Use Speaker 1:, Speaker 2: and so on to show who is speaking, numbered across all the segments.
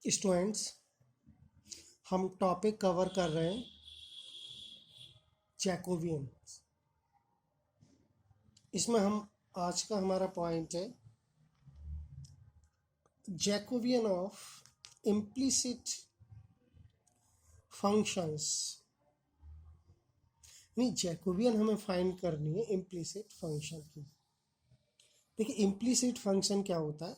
Speaker 1: Students, हम topic cover कर रहे हैं जैकोबियन। इसमें हम आज का हमारा पॉइंट है जैकोबियन ऑफ इम्प्लिसिट फंक्शंस। नहीं, जैकोबियन हमें फाइंड करनी है इम्प्लिसिट फंक्शन की। देखिए, इम्प्लिसिट फंक्शन क्या होता है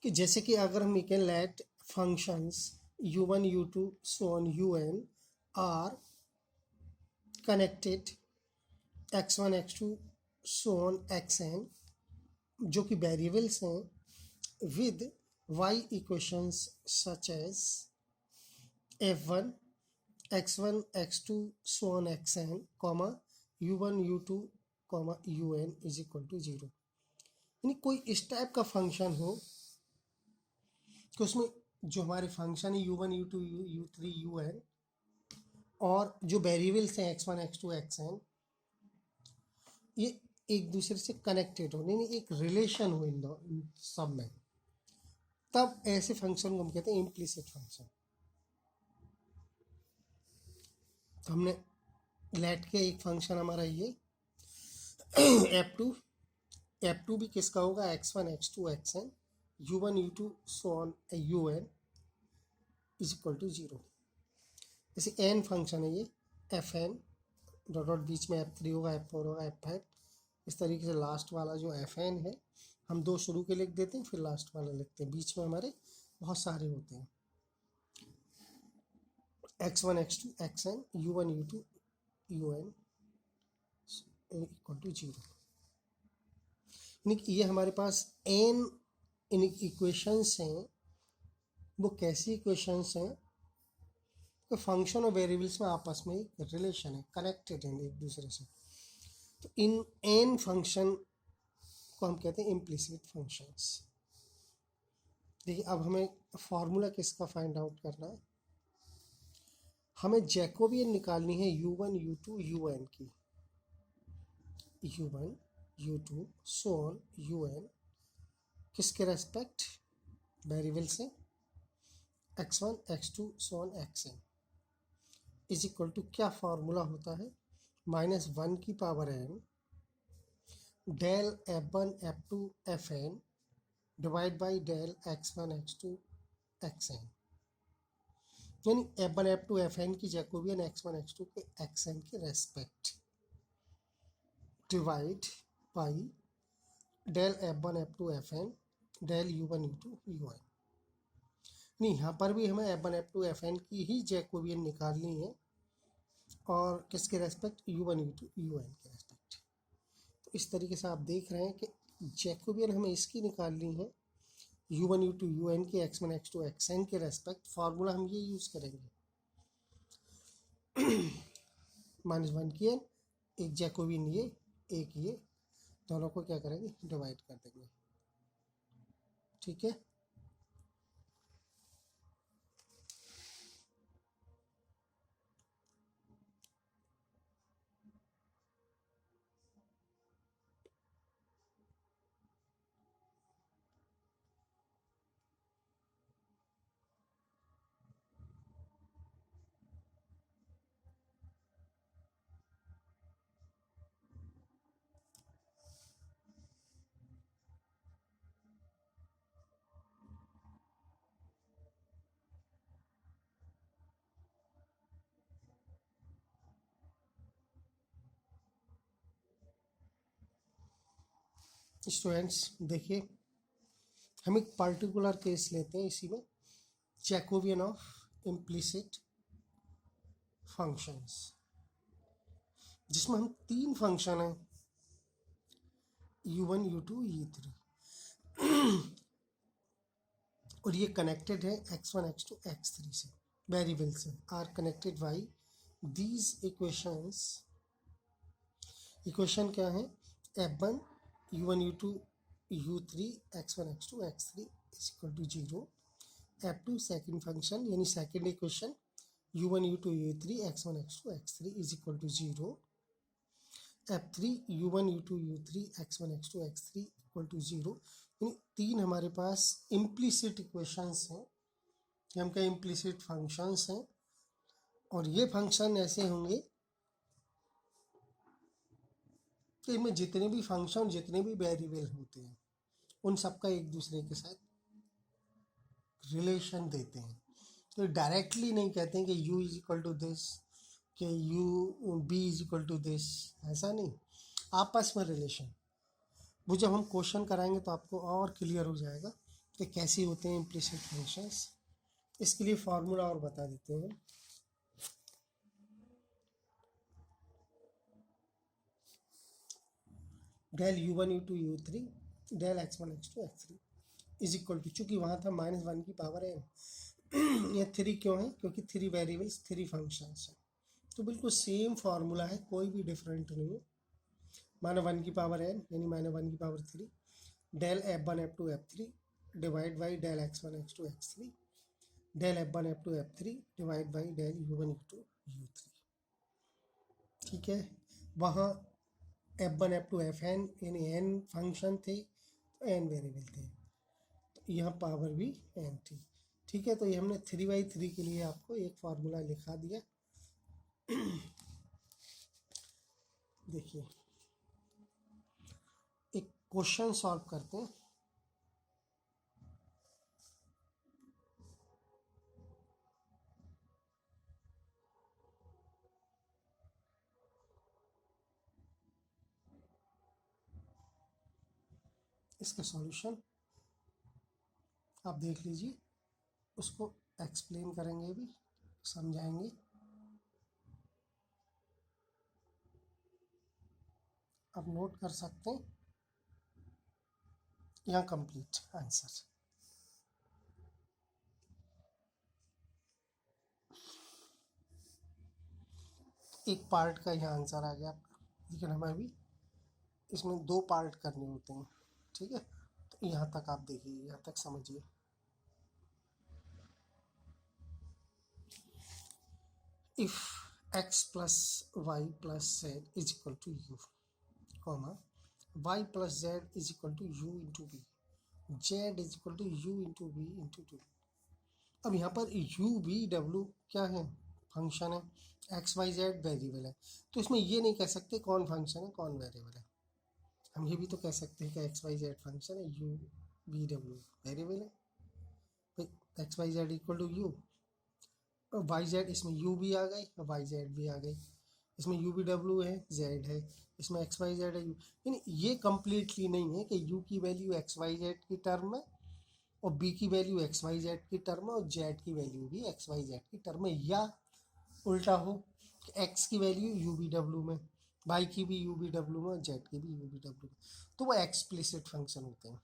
Speaker 1: कि जैसे कि अगर हम can let functions u1 u2 so on un are connected x1 x2 so on xn, जो कि वेरिएबल्स हैं, with y equations such as f1 x1 x2 so on xn comma u1 u2 comma un is equal to 0। यानी कोई इस type का function हो कि उसमें जो हमारे फंक्शन है u1 u2 u3 un और जो वेरिएबल्स हैं x1 x2 xn, ये एक दूसरे से कनेक्टेड हो, नहीं एक रिलेशन हो इन सब में, तब ऐसे फंक्शन को हम कहते हैं इम्प्लिसिट फंक्शन। तो हमने लेट के एक फंक्शन हमारा ये f2 भी किसका होगा x1 x2 xn u1 u2 so on un is equal to 0। जैसे n फंक्शन है ये fn डॉट डॉट बीच में f3 होगा f4 होगा f5, इस तरीके से लास्ट वाला जो fn है हम दो शुरू के लिख देते हैं, फिर लास्ट वाला लिखते हैं, बीच में हमारे बहुत सारे होते हैं x1 x2 xn u1 u2 un equal to 0। ये हमारे पास n इन इक्वेशंस हैं। वो कैसी इक्वेशंस हैं? तो फंक्शन और वेरिएबल्स में आपस में एक रिलेशन है, कनेक्टेड हैं एक दूसरे से। तो इन n फंक्शन को हम कहते हैं इम्प्लिसिट फंक्शंस। देखिए, अब हमें फॉर्मूला किसका फाइंड आउट करना है? हमें जैकोबियन निकालनी है u1 u2 un की। u1 u2 so on un किसके रेस्पेक्ट? वेरिएबल से x1 x2 so on xn is equal to क्या फॉर्मूला होता है? -1 की power n del f1 f2 fn divide by del x1 x2 xn। यानी f1 f2 fn की Jacobian x1 x2 के xn के respect divide by del f1 f2 fn del u1 u2 un। नहीं, यहाँ पर भी हमें f1 f2 fn की ही जैकोबियन निकालनी है, और किसके रेस्पेक्ट? u1 u2 un के रेस्पेक्ट। तो इस तरीके से आप देख रहे हैं कि जैकोबियन हमें इसकी निकालनी है u1 u2 un के x1 x2 xn के रेस्पेक्ट। फार्मूला हम ये यूज़ करेंगे -1 की n, एक जैकोबियन ये, एक ये, दोनों को क्या करेंगे? डिवाइड कर देंगे। ठीक है। स्टूडेंट्स देखिए, हम एक पर्टिकुलर केस लेते हैं इसी में, जैकोबियन ऑफ इम्प्लिसिट फंक्शंस, जिसमें हम तीन फंक्शन हैं u1 u2 u3, और ये कनेक्टेड है x1 x2 x3 से, वेरिएबल से, are connected by these equations. Equation क्या है? f1 u1 u2 u3 x1 x2 x3 is equal to 0। f2 second function यानी second equation u1 u2 u3 x1 x2 x3 is equal to 0। f3 u1 u2 u3 x1 x2 x3 equal to 0। यानी तीन हमारे पास implicit equations हैं, हम क्या implicit functions हैं, और ये फंक्शन ऐसे होंगे कि इनमें जितने भी फंक्शन जितने भी वेरिएबल होते हैं उन सबका एक दूसरे के साथ रिलेशन देते हैं। तो डायरेक्टली नहीं कहते हैं कि u is equal to this, कि u b is equal to this, ऐसा नहीं, आपस में रिलेशन। वो जब हम क्वेश्चन कराएंगे तो आपको और क्लियर हो जाएगा कि कैसे होते हैं इम्प्लिसिट फंक्शंस। इसके लिए फार्मूला और बता देते हैं। Del u1 u2 u3 del x1 x2 x3 is equal to, चूँकि वहाँ था -1 की पावर n, ये 3 क्यों है? क्योंकि 3 वेरिएबल्स 3 फंक्शंस हैं। तो बिल्कुल सेम फार्मूला है, कोई भी डिफरेंट नहीं है। -1 की पावर n यानी -1 की power 3 del f1 f2 f3 divide by del x1 x2 x3 del f1 f2 f3 divide by del u1 u2 u3। ठीक है, वहाँ f1 f2 fn यानी n फंक्शन थे तो n वेरिएबल थे, तो यहाँ पावर भी n थी। ठीक है, तो ये हमने 3/3 के लिए आपको एक फार्मूला लिखा दिया। देखिए एक क्वेश्चन सॉल्व करते हैं। इसका सॉल्यूशन आप देख लीजिए, उसको एक्सप्लेन करेंगे भी, समझाएंगे। आप नोट कर सकते हैं यहाँ कंप्लीट आंसर। एक पार्ट का यहाँ आंसर आ गया आपका, लेकिन हमें अभी इसमें 2 पार्ट करने होते हैं। ठीक है, तो यहाँ तक आप देखिए, यहाँ तक समझिए। If x plus y plus z is equal to u, comma y plus z is equal to u into v, z is equal to u into v into 2। अब यहाँ पर u v w क्या है? Function है, x y z variable है, तो इसमें ये नहीं कह सकते कौन फंक्शन है कौन वेरिएबल है। हम ये भी तो कह सकते हैं कि एक्स वाई जेड फंक्शन है, यू वी डब्ल्यू वेरिएबल है। भाई X Y Z equal to U और वाई जेड, इसमें यू भी आ गई और वाई जेड भी आ गई, इसमें यू वी डब्ल्यू है, जेड है, इसमें एक्स वाई जेड है, यू। यानी ये कम्प्लीटली नहीं है कि यू की वैल्यू एक्स वाई जेड की टर्म में और बी की वैल्यू एक्स वाई जेड की टर्म में और जेड की वैल्यू भी एक्स वाई जेड की टर्म में, या उल्टा हो कि एक्स की वैल्यू यू वी डब्ल्यू में, वाई की भी यू वी डब्ल्यू में और जेड की भी यू वी डब्ल्यू में, तो वो एक्सप्लिसिट फंक्शन होते हैं,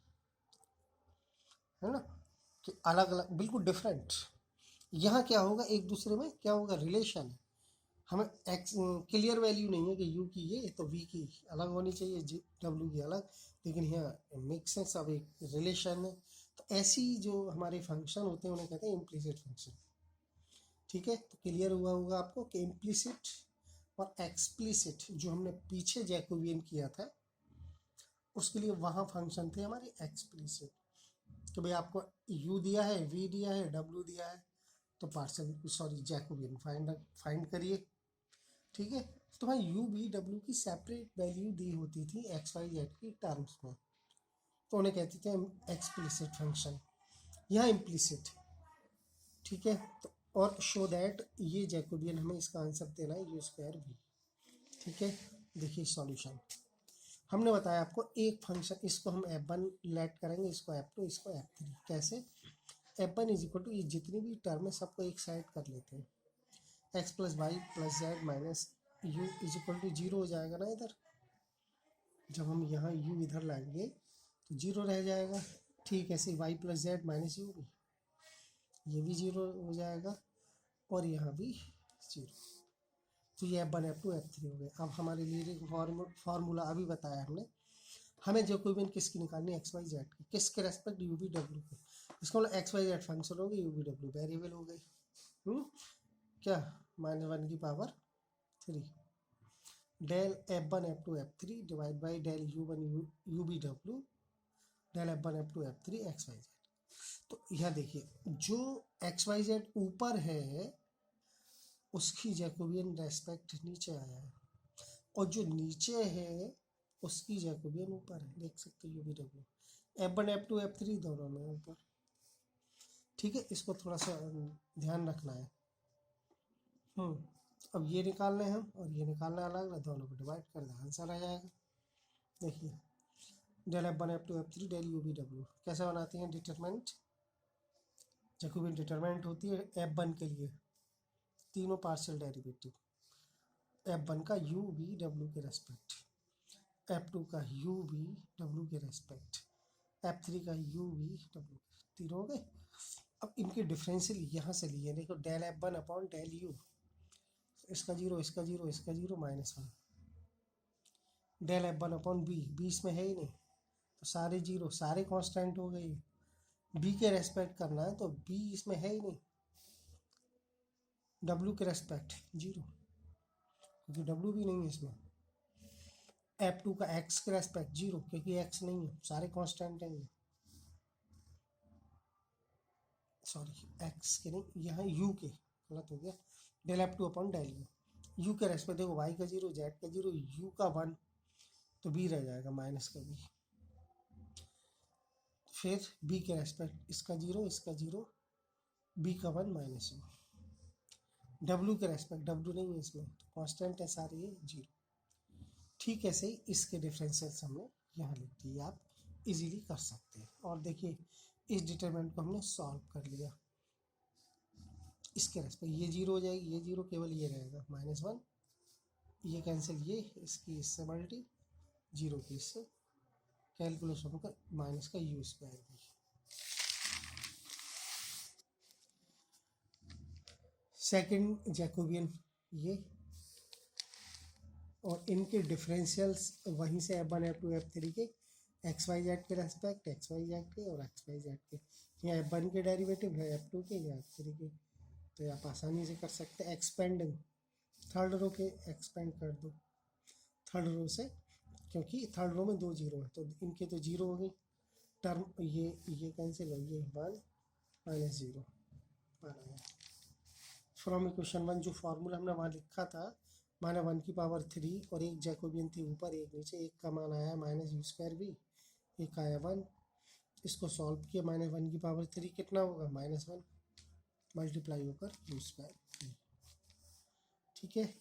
Speaker 1: है ना, कि अलग अलग बिल्कुल डिफरेंट। यहाँ क्या होगा, एक दूसरे में क्या होगा, रिलेशन है। हमें एक्स क्लियर वैल्यू नहीं है कि यू की ये तो वी की अलग होनी चाहिए, जी डब्ल्यू की अलग, लेकिन यहाँ मिक्स है, सब एक रिलेशन है। तो ऐसी जो हमारे फंक्शन होते हैं उन्हें कहते हैं इम्प्लिसिट फंक्शन। ठीक है, तो क्लियर हुआ होगा आपको कि इम्प्लिसिट और एक्सप्लिसिट जो हमने पीछे जैकोबियन किया था उसके लिए वहाँ फंक्शन थे हमारे एक्सप्लिसिट, तो भाई आपको u दिया है, v दिया है, w दिया है, तो पार्शियल सॉरी जैकोबियन फाइंड करिए। ठीक है, तो भाई u v w की सेपरेट वैल्यू दी होती थी x y z की टर्म्स में, तो उन्हें कहते थे एक्सप्लिसिट फंक्शन, यहाँ इम्प्लिसिट। ठीक है, तो और शो दैट ये जैकोबियन हमें इसका आंसर देना है u² v। ठीक है, देखिए सॉल्यूशन हमने बताया आपको, एक फंक्शन इसको हम f1 लेट करेंगे, इसको f2, इसको f3। कैसे? f1 इज इक्वल टू, ये जितनी भी टर्म है सबको एक साइड कर लेते हैं, x plus y plus z minus u is equal to 0 हो जाएगा ना इधर, जब हम यहाँ u इधर लाएंगे तो 0 रह जाएगा। ठीक है, ऐसे y plus z minus u भी, ये भी 0 हो जाएगा और यहाँ भी 0। तो ये f1 f2 f3 हो गए। अब हमारे लिए फार्मूला अभी बताया हमने, हमें जैकोबियन किसकी निकालनी है, एक्स वाई जेड की, किसके रेस्पेक्ट, यू वी डब्ल्यू के। इसका मतलब एक्स वाई जेड फंक्शन हो गई, यू वी डब्ल्यू वेरिएबल हो गई। क्या, -1 की power 3 del f1 f2 f3 divide by del u1 U V W del F1 F2 F3 X Y Z. तो यहाँ देखिए जो एक्स वाई जेड ऊपर है उसकी जैकोबियन रेस्पेक्ट नीचे आया है, और जो नीचे है उसकी जैकोबियन ऊपर है। देख सकते हो UVW F1 F2 F3 दोनों में ऊपर। ठीक है, इसको थोड़ा सा ध्यान रखना है। अब ये निकालना है हम, और ये निकालना है अलग, दोनों को डिवाइड कर दें, आंसर आ जाएगा। देखिए del F1 F2 F3 del UVW कैसे बनाते हैं डिटरमिनेंट। जैकोबियन डिटरमिनेंट होती है F1 के लिए तीनों पार्शियल डेरिवेटिव, F1 का UVW के रेस्पेक्ट, F2 का UVW के रेस्पेक्ट, F3 का UVW, तीनों हो गए। अब इनके डिफरेंशियल यहाँ से लिए, देखो del F1 upon del U, इसका जीरो इसका जीरो इसका zero -1, del F1 upon b, b इसमें है ही नहीं तो सारे जीरो, सारे कांस्टेंट हो गए। बी के रेस्पेक्ट करना है तो बी इसमें है ही नहीं, डब्ल्यू के रेस्पेक्ट जीरो क्योंकि डब्ल्यू भी नहीं है इसमें। F2 का एक्स के रेस्पेक्ट जीरो क्योंकि एक्स नहीं है, सारे कांस्टेंट हैं, सॉरी एक्स के नहीं, यहाँ यू के, गलत हो गया। Del F2 upon del u के रेस्पेक्ट, देखो वाई का जीरो जेड का जीरो यू का 1 तो बी रह जाएगा माइनस का बी। फिर बी के रेस्पेक्ट इसका जीरो बी का 1 माइनस यू। डब्ल्यू के रेस्पेक्ट डब्ल्यू नहीं है इसमें तो कांस्टेंट है सारे ये जीरो। ठीक है, सही, इसके डिफरेंशियल्स हमने यहाँ लिख दिए, आप इजीली कर सकते हैं। और देखिए इस डिटरमिनेंट को हमने सॉल्व कर लिया, इसके रेस्पेक्ट ये जीरो हो जाएगी, ये जीरो केवल ये रहेगा -1, ये कैंसिल, ये इसकी इससे मल्टी, जीरो की इससे कैलकुलेशन कर माइनस का यू स्क्वायर भी। सेकंड जैकोबियन ये, और इनके डिफरेंशियल्स वहीं से F1 F2 F3 के एक्स वाई जेड के रेस्पेक्ट, एक्स वाई जेड के और एक्स वाई जेड के, या F1 के डेरिवेटिव है F2 के या F3 के, तो आप आसानी से कर सकते हैं। एक्सपेंडिंग थर्ड रो के एक्सपेंड कर दो थर्ड रो से, क्योंकि थर्ड रो में 2 जीरो है तो इनके तो जीरो हो गई टर्म, ये कैंसिल हो, ये 1 माइनस जीरो बनाया। फ्रॉम इक्वेशन 1 जो फार्मूला हमने वहाँ लिखा था, माना 1 की पावर 3 और एक जैकोबियन थी ऊपर एक नीचे, एक का मान आया माइनस यू स्क्वायर भी, एक आया 1, इसको सॉल्व किया, -1 की पावर 3 कितना होगा -1 मल्टीप्लाई होकर यू स्क्वायर। ठीक है,